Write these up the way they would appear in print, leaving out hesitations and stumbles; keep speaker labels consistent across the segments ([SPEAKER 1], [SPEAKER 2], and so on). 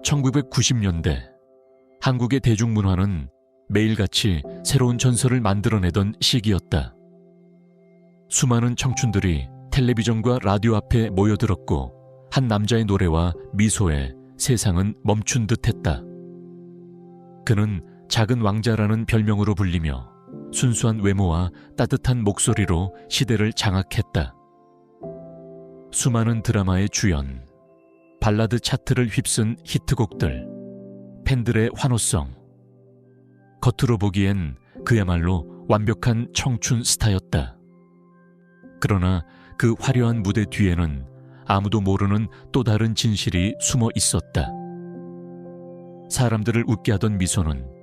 [SPEAKER 1] 1990년대 한국의 대중문화는 매일같이 새로운 전설을 만들어내던 시기였다. 수많은 청춘들이 텔레비전과 라디오 앞에 모여들었고 한 남자의 노래와 미소에 세상은 멈춘 듯했다. 그는 작은 왕자라는 별명으로 불리며 순수한 외모와 따뜻한 목소리로 시대를 장악했다. 수많은 드라마의 주연, 발라드 차트를 휩쓴 히트곡들, 팬들의 환호성. 겉으로 보기엔 그야말로 완벽한 청춘 스타였다. 그러나 그 화려한 무대 뒤에는 아무도 모르는 또 다른 진실이 숨어 있었다. 사람들을 웃게 하던 미소는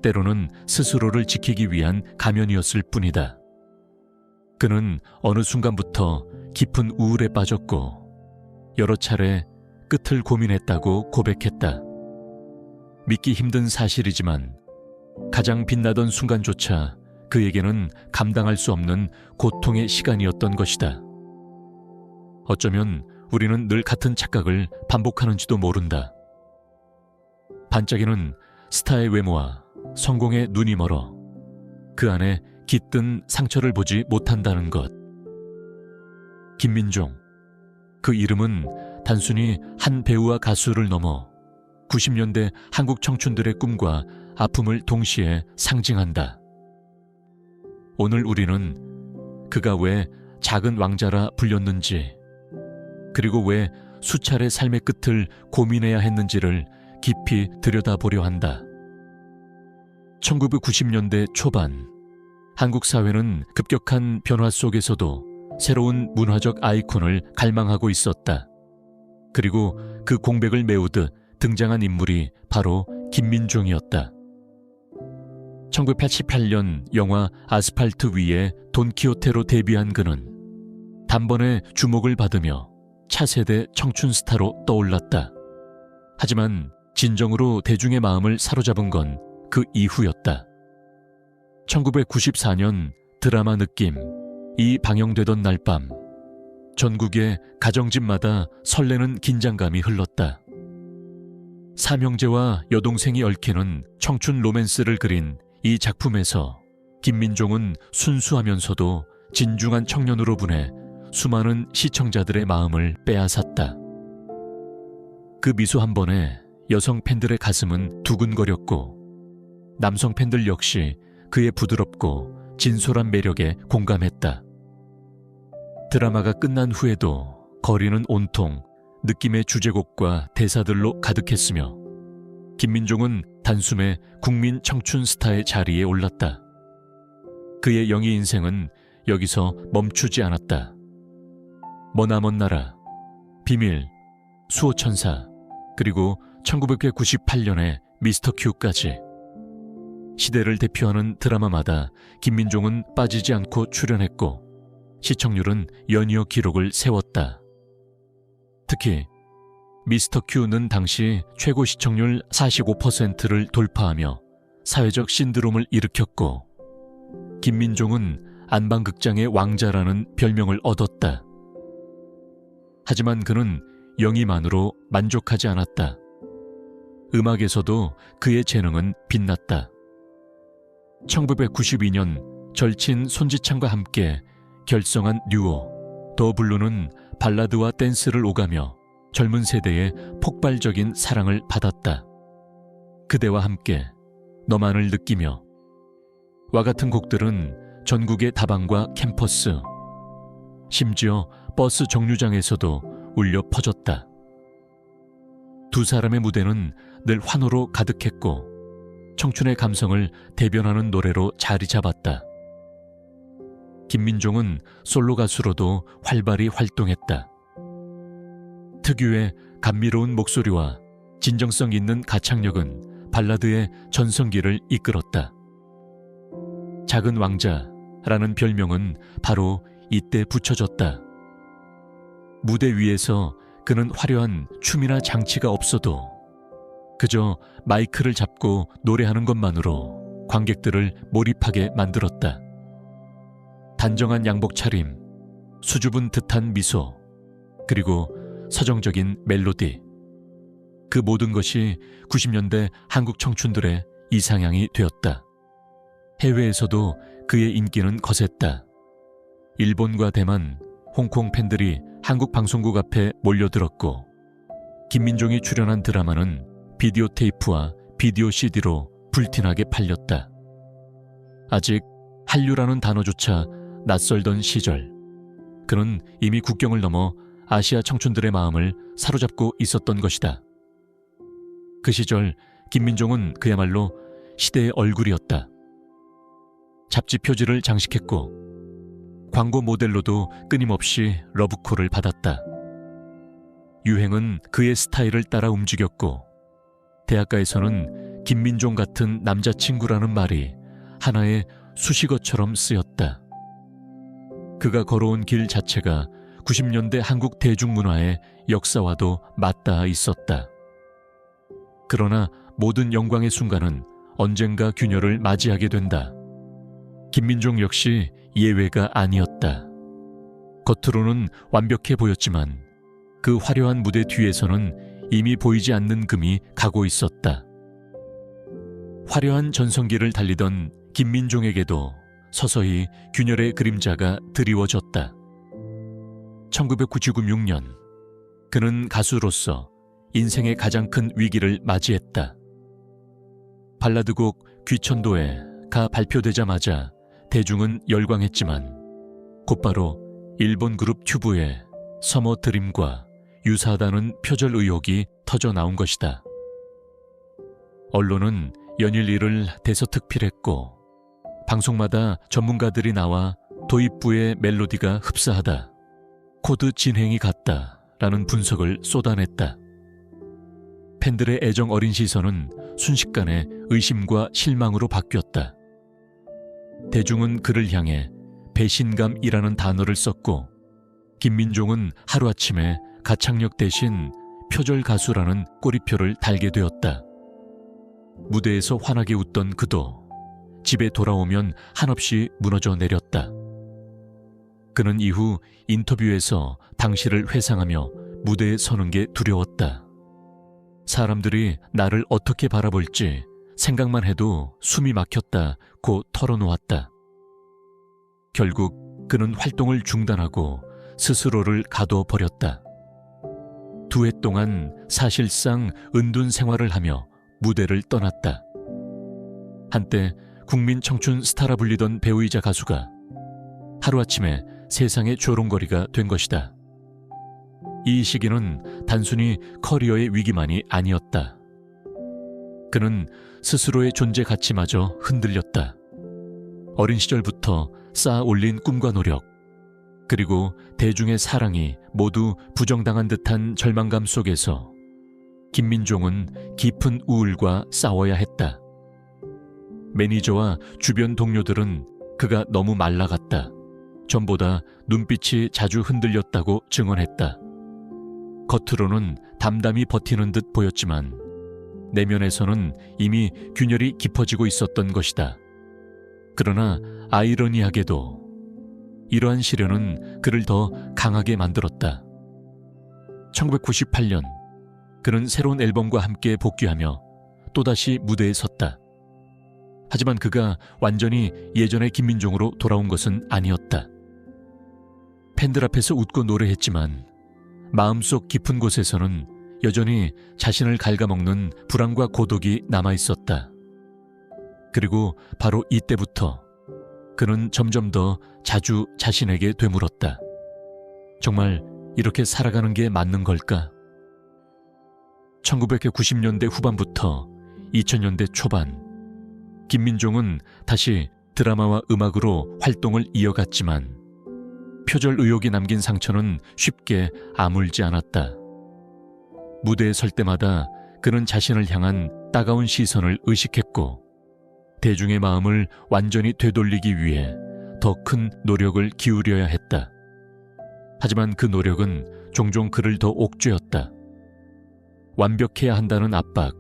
[SPEAKER 1] 때로는 스스로를 지키기 위한 가면이었을 뿐이다. 그는 어느 순간부터 깊은 우울에 빠졌고 여러 차례 끝을 고민했다고 고백했다. 믿기 힘든 사실이지만 가장 빛나던 순간조차 그에게는 감당할 수 없는 고통의 시간이었던 것이다. 어쩌면 우리는 늘 같은 착각을 반복하는지도 모른다. 반짝이는 스타의 외모와 성공의 눈이 멀어 그 안에 깃든 상처를 보지 못한다는 것. 김민종. 그 이름은 단순히 한 배우와 가수를 넘어 90년대 한국 청춘들의 꿈과 아픔을 동시에 상징한다. 오늘 우리는 그가 왜 작은 왕자라 불렸는지, 그리고 왜 수차례 삶의 끝을 고민해야 했는지를 깊이 들여다보려 한다. 1990년대 초반, 한국 사회는 급격한 변화 속에서도 새로운 문화적 아이콘을 갈망하고 있었다. 그리고 그 공백을 메우듯 등장한 인물이 바로 김민종이었다. 1988년 영화 아스팔트 위에 돈키호테로 데뷔한 그는 단번에 주목을 받으며 차세대 청춘 스타로 떠올랐다. 하지만 진정으로 대중의 마음을 사로잡은 건 그 이후였다. 1994년 드라마 느낌이 방영되던 날 밤, 전국의 가정집마다 설레는 긴장감이 흘렀다. 삼형제와 여동생이 얽히는 청춘 로맨스를 그린 이 작품에서 김민종은 순수하면서도 진중한 청년으로 분해 수많은 시청자들의 마음을 빼앗았다. 그 미소 한 번에 여성 팬들의 가슴은 두근거렸고 남성 팬들 역시 그의 부드럽고 진솔한 매력에 공감했다. 드라마가 끝난 후에도 거리는 온통 느낌의 주제곡과 대사들로 가득했으며 김민종은 단숨에 국민 청춘 스타의 자리에 올랐다. 그의 영희 인생은 여기서 멈추지 않았다. 머나먼 나라, 비밀, 수호천사, 그리고 1998년의 미스터 큐까지 시대를 대표하는 드라마마다 김민종은 빠지지 않고 출연했고 시청률은 연이어 기록을 세웠다. 특히 미스터 큐는 당시 최고 시청률 45%를 돌파하며 사회적 신드롬을 일으켰고 김민종은 안방극장의 왕자라는 별명을 얻었다. 하지만 그는 영희만으로 만족하지 않았다. 음악에서도 그의 재능은 빛났다. 1992년 절친 손지창과 함께 결성한 듀오 더 블루는 발라드와 댄스를 오가며 젊은 세대의 폭발적인 사랑을 받았다. 그대와 함께, 너만을 느끼며 와 같은 곡들은 전국의 다방과 캠퍼스, 심지어 버스 정류장에서도 울려 퍼졌다. 두 사람의 무대는 늘 환호로 가득했고 청춘의 감성을 대변하는 노래로 자리 잡았다. 김민종은 솔로 가수로도 활발히 활동했다. 특유의 감미로운 목소리와 진정성 있는 가창력은 발라드의 전성기를 이끌었다. 작은 왕자라는 별명은 바로 이때 붙여졌다. 무대 위에서 그는 화려한 춤이나 장치가 없어도 그저 마이크를 잡고 노래하는 것만으로 관객들을 몰입하게 만들었다. 단정한 양복 차림, 수줍은 듯한 미소, 그리고 서정적인 멜로디. 그 모든 것이 90년대 한국 청춘들의 이상향이 되었다. 해외에서도 그의 인기는 거셌다. 일본과 대만, 홍콩 팬들이 한국 방송국 앞에 몰려들었고, 김민종이 출연한 드라마는 비디오 테이프와 비디오 CD로 불티나게 팔렸다. 아직 한류라는 단어조차 낯설던 시절, 그는 이미 국경을 넘어 아시아 청춘들의 마음을 사로잡고 있었던 것이다. 그 시절 김민종은 그야말로 시대의 얼굴이었다. 잡지 표지를 장식했고 광고 모델로도 끊임없이 러브콜을 받았다. 유행은 그의 스타일을 따라 움직였고 대학가에서는 김민종 같은 남자친구라는 말이 하나의 수식어처럼 쓰였다. 그가 걸어온 길 자체가 90년대 한국 대중문화의 역사와도 맞닿아 있었다. 그러나 모든 영광의 순간은 언젠가 균열을 맞이하게 된다. 김민종 역시 예외가 아니었다. 겉으로는 완벽해 보였지만 그 화려한 무대 뒤에서는 이미 보이지 않는 금이 가고 있었다. 화려한 전성기를 달리던 김민종에게도 서서히 균열의 그림자가 드리워졌다. 1996년 그는 가수로서 인생의 가장 큰 위기를 맞이했다. 발라드곡 귀천도에가 발표되자마자 대중은 열광했지만 곧바로 일본 그룹 튜브의 서머 드림과 유사하다는 표절 의혹이 터져 나온 것이다. 언론은 연일 이를 대서특필했고 방송마다 전문가들이 나와 도입부의 멜로디가 흡사하다, 코드 진행이 같다라는 분석을 쏟아냈다. 팬들의 애정 어린 시선은 순식간에 의심과 실망으로 바뀌었다. 대중은 그를 향해 배신감이라는 단어를 썼고 김민종은 하루아침에 가창력 대신 표절 가수라는 꼬리표를 달게 되었다. 무대에서 환하게 웃던 그도 집에 돌아오면 한없이 무너져 내렸다. 그는 이후 인터뷰에서 당시를 회상하며 무대에 서는 게 두려웠다. 사람들이 나를 어떻게 바라볼지 생각만 해도 숨이 막혔다고 털어놓았다. 결국 그는 활동을 중단하고 스스로를 가둬버렸다. 2해 동안 사실상 은둔 생활을 하며 무대를 떠났다. 한때 국민 청춘 스타라 불리던 배우이자 가수가 하루아침에 세상의 조롱거리가 된 것이다. 이 시기는 단순히 커리어의 위기만이 아니었다. 그는 스스로의 존재 가치마저 흔들렸다. 어린 시절부터 쌓아 올린 꿈과 노력, 그리고 대중의 사랑이 모두 부정당한 듯한 절망감 속에서 김민종은 깊은 우울과 싸워야 했다. 매니저와 주변 동료들은 그가 너무 말라갔다, 전보다 눈빛이 자주 흔들렸다고 증언했다. 겉으로는 담담히 버티는 듯 보였지만 내면에서는 이미 균열이 깊어지고 있었던 것이다. 그러나 아이러니하게도 이러한 시련은 그를 더 강하게 만들었다. 1998년 그는 새로운 앨범과 함께 복귀하며 또다시 무대에 섰다. 하지만 그가 완전히 예전의 김민종으로 돌아온 것은 아니었다. 팬들 앞에서 웃고 노래했지만 마음속 깊은 곳에서는 여전히 자신을 갉아먹는 불안과 고독이 남아있었다. 그리고 바로 이때부터 그는 점점 더 자주 자신에게 되물었다. 정말 이렇게 살아가는 게 맞는 걸까? 1990년대 후반부터 2000년대 초반, 김민종은 다시 드라마와 음악으로 활동을 이어갔지만 표절 의혹이 남긴 상처는 쉽게 아물지 않았다. 무대에 설 때마다 그는 자신을 향한 따가운 시선을 의식했고 대중의 마음을 완전히 되돌리기 위해 더 큰 노력을 기울여야 했다. 하지만 그 노력은 종종 그를 더 옥죄었다. 완벽해야 한다는 압박,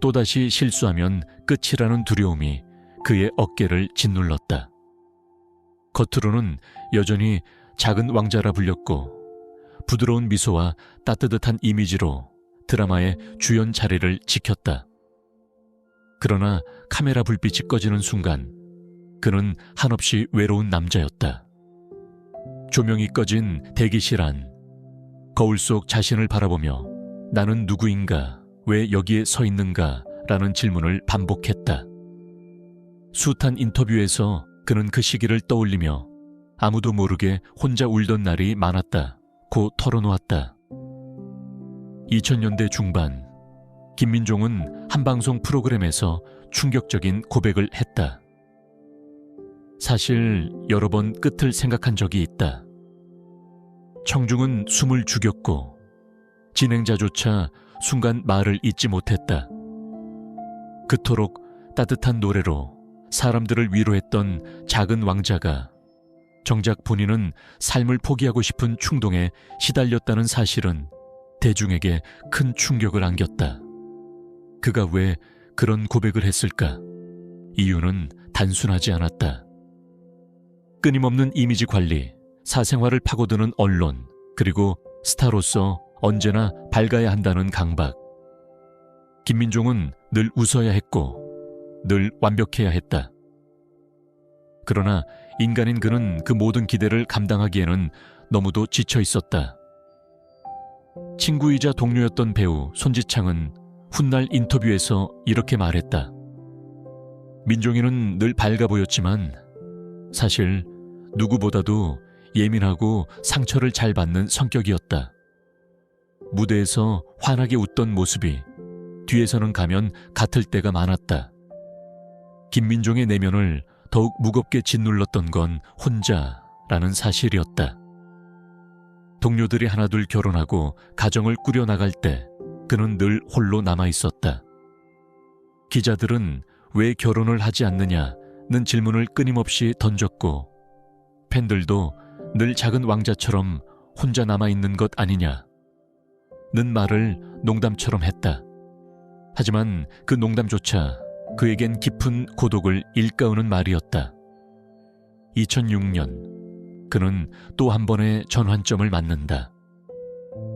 [SPEAKER 1] 또다시 실수하면 끝이라는 두려움이 그의 어깨를 짓눌렀다. 겉으로는 여전히 작은 왕자라 불렸고 부드러운 미소와 따뜻한 이미지로 드라마의 주연 자리를 지켰다. 그러나 카메라 불빛이 꺼지는 순간 그는 한없이 외로운 남자였다. 조명이 꺼진 대기실 안, 거울 속 자신을 바라보며 나는 누구인가, 왜 여기에 서 있는가 라는 질문을 반복했다. 숱한 인터뷰에서 그는 그 시기를 떠올리며 아무도 모르게 혼자 울던 날이 많았다고 털어놓았다. 2000년대 중반, 김민종은 한 방송 프로그램에서 충격적인 고백을 했다. 사실 여러 번 끝을 생각한 적이 있다. 청중은 숨을 죽였고 진행자조차 순간 말을 잇지 못했다. 그토록 따뜻한 노래로 사람들을 위로했던 작은 왕자가 정작 본인은 삶을 포기하고 싶은 충동에 시달렸다는 사실은 대중에게 큰 충격을 안겼다. 그가 왜 그런 고백을 했을까? 이유는 단순하지 않았다. 끊임없는 이미지 관리, 사생활을 파고드는 언론, 그리고 스타로서 언제나 밝아야 한다는 강박. 김민종은 늘 웃어야 했고 늘 완벽해야 했다. 그러나 인간인 그는 그 모든 기대를 감당하기에는 너무도 지쳐 있었다. 친구이자 동료였던 배우 손지창은 훗날 인터뷰에서 이렇게 말했다. 민종이는 늘 밝아 보였지만 사실 누구보다도 예민하고 상처를 잘 받는 성격이었다. 무대에서 환하게 웃던 모습이 뒤에서는 가면 같을 때가 많았다. 김민종의 내면을 더욱 무겁게 짓눌렀던 건 혼자라는 사실이었다. 동료들이 하나둘 결혼하고 가정을 꾸려나갈 때 그는 늘 홀로 남아있었다. 기자들은 왜 결혼을 하지 않느냐는 질문을 끊임없이 던졌고 팬들도 늘 작은 왕자처럼 혼자 남아있는 것 아니냐는 말을 농담처럼 했다. 하지만 그 농담조차 그에겐 깊은 고독을 일깨우는 말이었다. 2006년 그는 또 한 번의 전환점을 맞는다.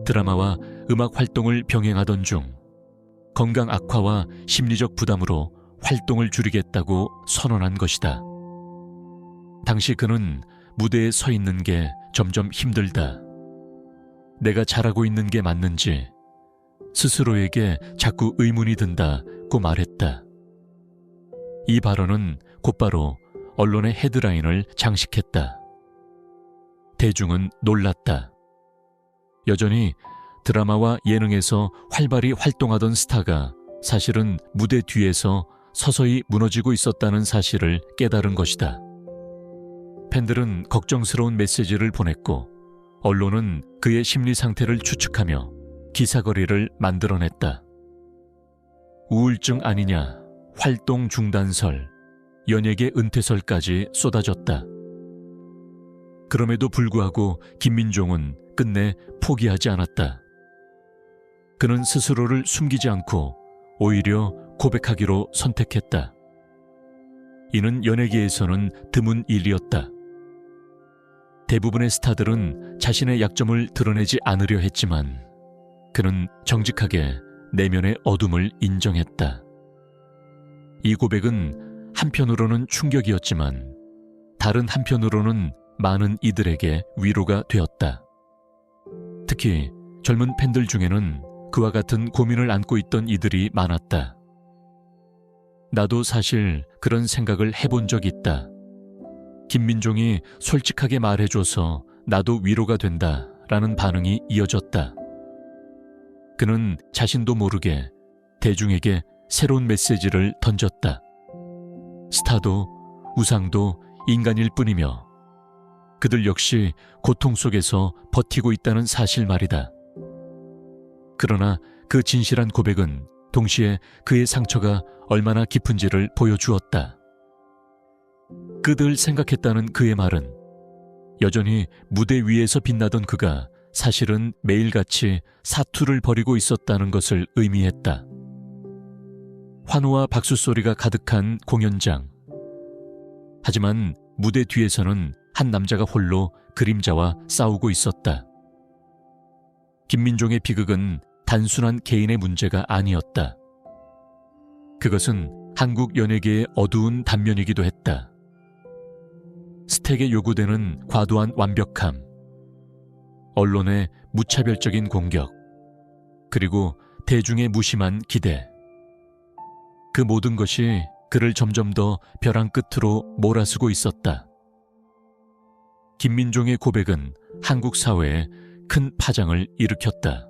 [SPEAKER 1] 드라마와 음악 활동을 병행하던 중 건강 악화와 심리적 부담으로 활동을 줄이겠다고 선언한 것이다. 당시 그는 무대에 서 있는 게 점점 힘들다. 내가 잘하고 있는 게 맞는지 스스로에게 자꾸 의문이 든다고 말했다. 이 발언은 곧바로 언론의 헤드라인을 장식했다. 대중은 놀랐다. 여전히 드라마와 예능에서 활발히 활동하던 스타가 사실은 무대 뒤에서 서서히 무너지고 있었다는 사실을 깨달은 것이다. 팬들은 걱정스러운 메시지를 보냈고 언론은 그의 심리 상태를 추측하며 기사거리를 만들어냈다. 우울증 아니냐, 활동 중단설, 연예계 은퇴설까지 쏟아졌다. 그럼에도 불구하고 김민종은 끝내 포기하지 않았다. 그는 스스로를 숨기지 않고 오히려 고백하기로 선택했다. 이는 연예계에서는 드문 일이었다. 대부분의 스타들은 자신의 약점을 드러내지 않으려 했지만 그는 정직하게 내면의 어둠을 인정했다. 이 고백은 한편으로는 충격이었지만 다른 한편으로는 많은 이들에게 위로가 되었다. 특히 젊은 팬들 중에는 그와 같은 고민을 안고 있던 이들이 많았다. 나도 사실 그런 생각을 해본 적 있다. 김민종이 솔직하게 말해줘서 나도 위로가 된다라는 반응이 이어졌다. 그는 자신도 모르게 대중에게 새로운 메시지를 던졌다. 스타도 우상도 인간일 뿐이며 그들 역시 고통 속에서 버티고 있다는 사실 말이다. 그러나 그 진실한 고백은 동시에 그의 상처가 얼마나 깊은지를 보여주었다. 그들 생각했다는 그의 말은 여전히 무대 위에서 빛나던 그가 사실은 매일같이 사투를 벌이고 있었다는 것을 의미했다. 환호와 박수 소리가 가득한 공연장. 하지만 무대 뒤에서는 한 남자가 홀로 그림자와 싸우고 있었다. 김민종의 비극은 단순한 개인의 문제가 아니었다. 그것은 한국 연예계의 어두운 단면이기도 했다. 스택에 요구되는 과도한 완벽함, 언론의 무차별적인 공격, 그리고 대중의 무심한 기대. 그 모든 것이 그를 점점 더 벼랑 끝으로 몰아쓰고 있었다. 김민종의 고백은 한국 사회에 큰 파장을 일으켰다.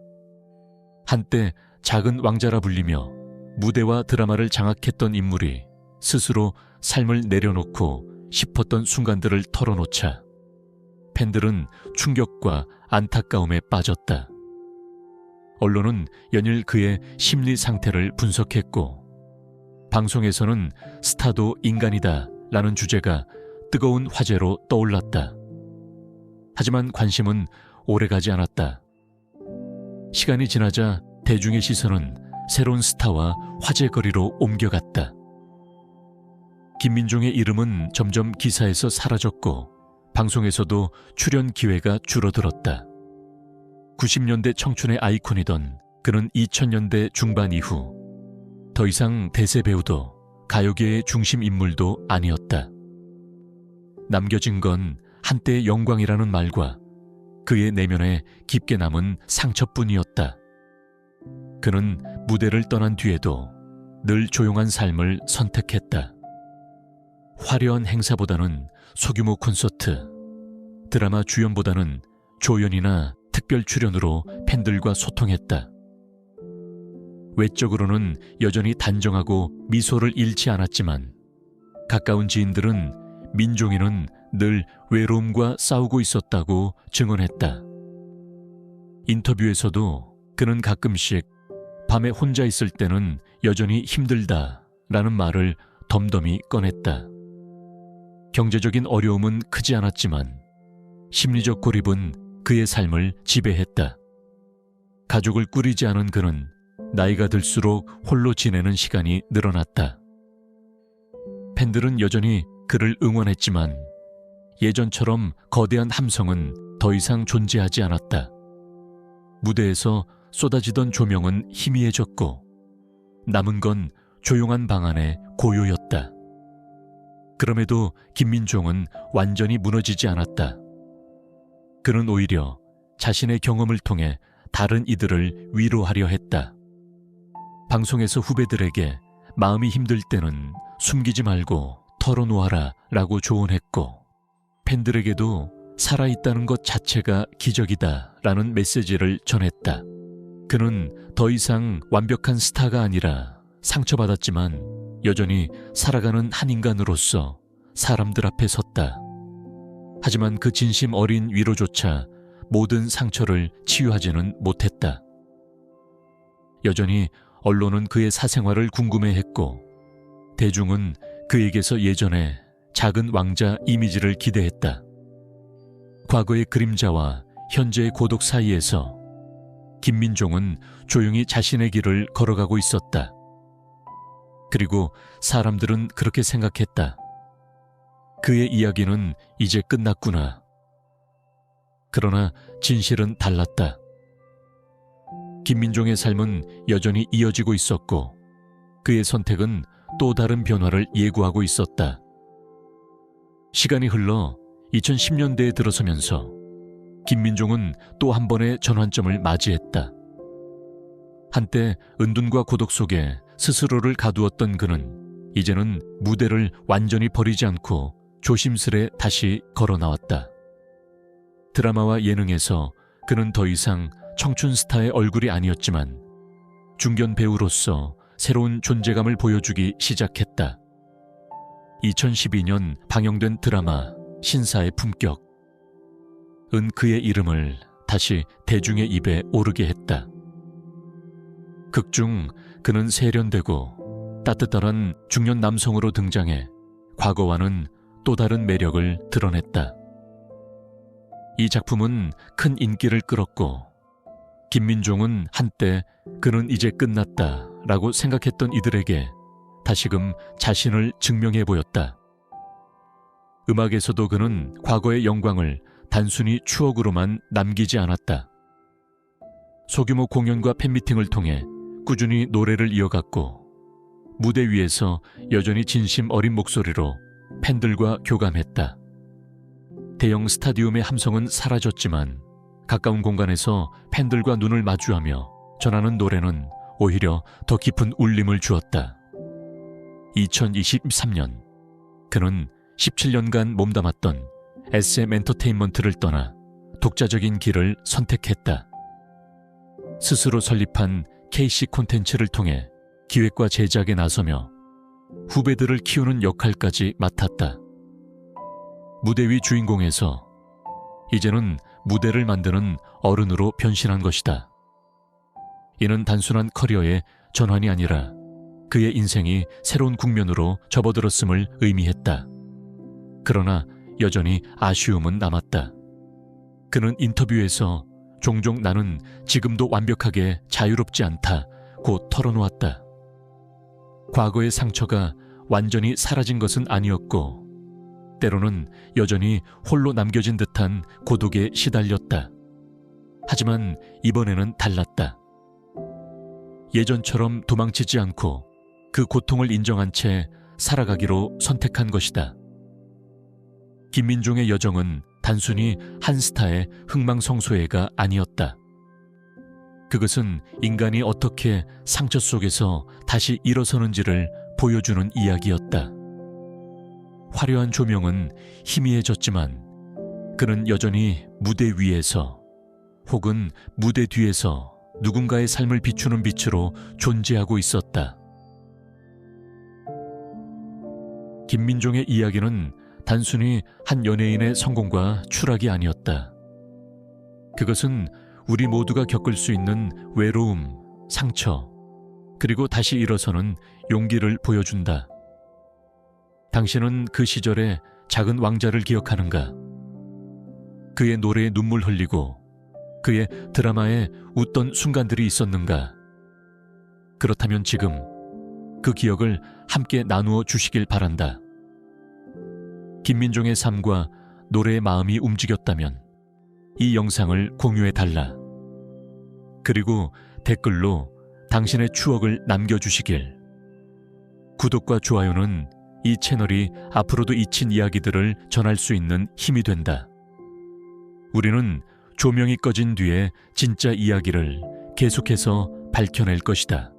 [SPEAKER 1] 한때 작은 왕자라 불리며 무대와 드라마를 장악했던 인물이 스스로 삶을 내려놓고 싶었던 순간들을 털어놓자 팬들은 충격과 안타까움에 빠졌다. 언론은 연일 그의 심리 상태를 분석했고 방송에서는 스타도 인간이다 라는 주제가 뜨거운 화제로 떠올랐다. 하지만 관심은 오래가지 않았다. 시간이 지나자 대중의 시선은 새로운 스타와 화제거리로 옮겨갔다. 김민종의 이름은 점점 기사에서 사라졌고 방송에서도 출연 기회가 줄어들었다. 90년대 청춘의 아이콘이던 그는 2000년대 중반 이후 더 이상 대세 배우도 가요계의 중심 인물도 아니었다. 남겨진 건 한때의 영광이라는 말과 그의 내면에 깊게 남은 상처뿐이었다. 그는 무대를 떠난 뒤에도 늘 조용한 삶을 선택했다. 화려한 행사보다는 소규모 콘서트, 드라마 주연보다는 조연이나 특별 출연으로 팬들과 소통했다. 외적으로는 여전히 단정하고 미소를 잃지 않았지만 가까운 지인들은 민종이는 늘 외로움과 싸우고 있었다고 증언했다. 인터뷰에서도 그는 가끔씩 밤에 혼자 있을 때는 여전히 힘들다라는 말을 덤덤히 꺼냈다. 경제적인 어려움은 크지 않았지만 심리적 고립은 그의 삶을 지배했다. 가족을 꾸리지 않은 그는 나이가 들수록 홀로 지내는 시간이 늘어났다. 팬들은 여전히 그를 응원했지만 예전처럼 거대한 함성은 더 이상 존재하지 않았다. 무대에서 쏟아지던 조명은 희미해졌고 남은 건 조용한 방 안의 고요였다. 그럼에도 김민종은 완전히 무너지지 않았다. 그는 오히려 자신의 경험을 통해 다른 이들을 위로하려 했다. 방송에서 후배들에게 마음이 힘들 때는 숨기지 말고 털어놓아라 라고 조언했고 팬들에게도 살아있다는 것 자체가 기적이다 라는 메시지를 전했다. 그는 더 이상 완벽한 스타가 아니라 상처받았지만 여전히 살아가는 한 인간으로서 사람들 앞에 섰다. 하지만 그 진심 어린 위로조차 모든 상처를 치유하지는 못했다. 여전히 언론은 그의 사생활을 궁금해했고 대중은 그에게서 예전의 작은 왕자 이미지를 기대했다. 과거의 그림자와 현재의 고독 사이에서 김민종은 조용히 자신의 길을 걸어가고 있었다. 그리고 사람들은 그렇게 생각했다. 그의 이야기는 이제 끝났구나. 그러나 진실은 달랐다. 김민종의 삶은 여전히 이어지고 있었고 그의 선택은 또 다른 변화를 예고하고 있었다. 시간이 흘러 2010년대에 들어서면서 김민종은 또 한 번의 전환점을 맞이했다. 한때 은둔과 고독 속에 스스로를 가두었던 그는 이제는 무대를 완전히 버리지 않고 조심스레 다시 걸어 나왔다. 드라마와 예능에서 그는 더 이상 청춘 스타의 얼굴이 아니었지만 중견 배우로서 새로운 존재감을 보여주기 시작했다. 2012년 방영된 드라마 신사의 품격. 은 그의 이름을 다시 대중의 입에 오르게 했다. 극중 그는 세련되고 따뜻한 중년 남성으로 등장해 과거와는 또 다른 매력을 드러냈다. 이 작품은 큰 인기를 끌었고 김민종은 한때 그는 이제 끝났다 라고 생각했던 이들에게 다시금 자신을 증명해 보였다. 음악에서도 그는 과거의 영광을 단순히 추억으로만 남기지 않았다. 소규모 공연과 팬미팅을 통해 꾸준히 노래를 이어갔고 무대 위에서 여전히 진심 어린 목소리로 팬들과 교감했다. 대형 스타디움의 함성은 사라졌지만 가까운 공간에서 팬들과 눈을 마주하며 전하는 노래는 오히려 더 깊은 울림을 주었다. 2023년 그는 17년간 몸담았던 SM 엔터테인먼트를 떠나 독자적인 길을 선택했다. 스스로 설립한 KC 콘텐츠를 통해 기획과 제작에 나서며 후배들을 키우는 역할까지 맡았다. 무대 위 주인공에서 이제는 무대를 만드는 어른으로 변신한 것이다. 이는 단순한 커리어의 전환이 아니라 그의 인생이 새로운 국면으로 접어들었음을 의미했다. 그러나 여전히 아쉬움은 남았다. 그는 인터뷰에서 종종 나는 지금도 완벽하게 자유롭지 않다고 털어놓았다. 과거의 상처가 완전히 사라진 것은 아니었고 때로는 여전히 홀로 남겨진 듯한 고독에 시달렸다. 하지만 이번에는 달랐다. 예전처럼 도망치지 않고 그 고통을 인정한 채 살아가기로 선택한 것이다. 김민종의 여정은 단순히 한 스타의 흥망성쇠가 아니었다. 그것은 인간이 어떻게 상처 속에서 다시 일어서는지를 보여주는 이야기였다. 화려한 조명은 희미해졌지만 그는 여전히 무대 위에서 혹은 무대 뒤에서 누군가의 삶을 비추는 빛으로 존재하고 있었다. 김민종의 이야기는 단순히 한 연예인의 성공과 추락이 아니었다. 그것은 우리 모두가 겪을 수 있는 외로움, 상처, 그리고 다시 일어서는 용기를 보여준다. 당신은 그 시절의 작은 왕자를 기억하는가? 그의 노래에 눈물 흘리고 그의 드라마에 웃던 순간들이 있었는가? 그렇다면 지금 그 기억을 함께 나누어 주시길 바란다. 김민종의 삶과 노래의 마음이 움직였다면 이 영상을 공유해달라. 그리고 댓글로 당신의 추억을 남겨주시길. 구독과 좋아요는 이 채널이 앞으로도 잊힌 이야기들을 전할 수 있는 힘이 된다. 우리는 조명이 꺼진 뒤에 진짜 이야기를 계속해서 밝혀낼 것이다.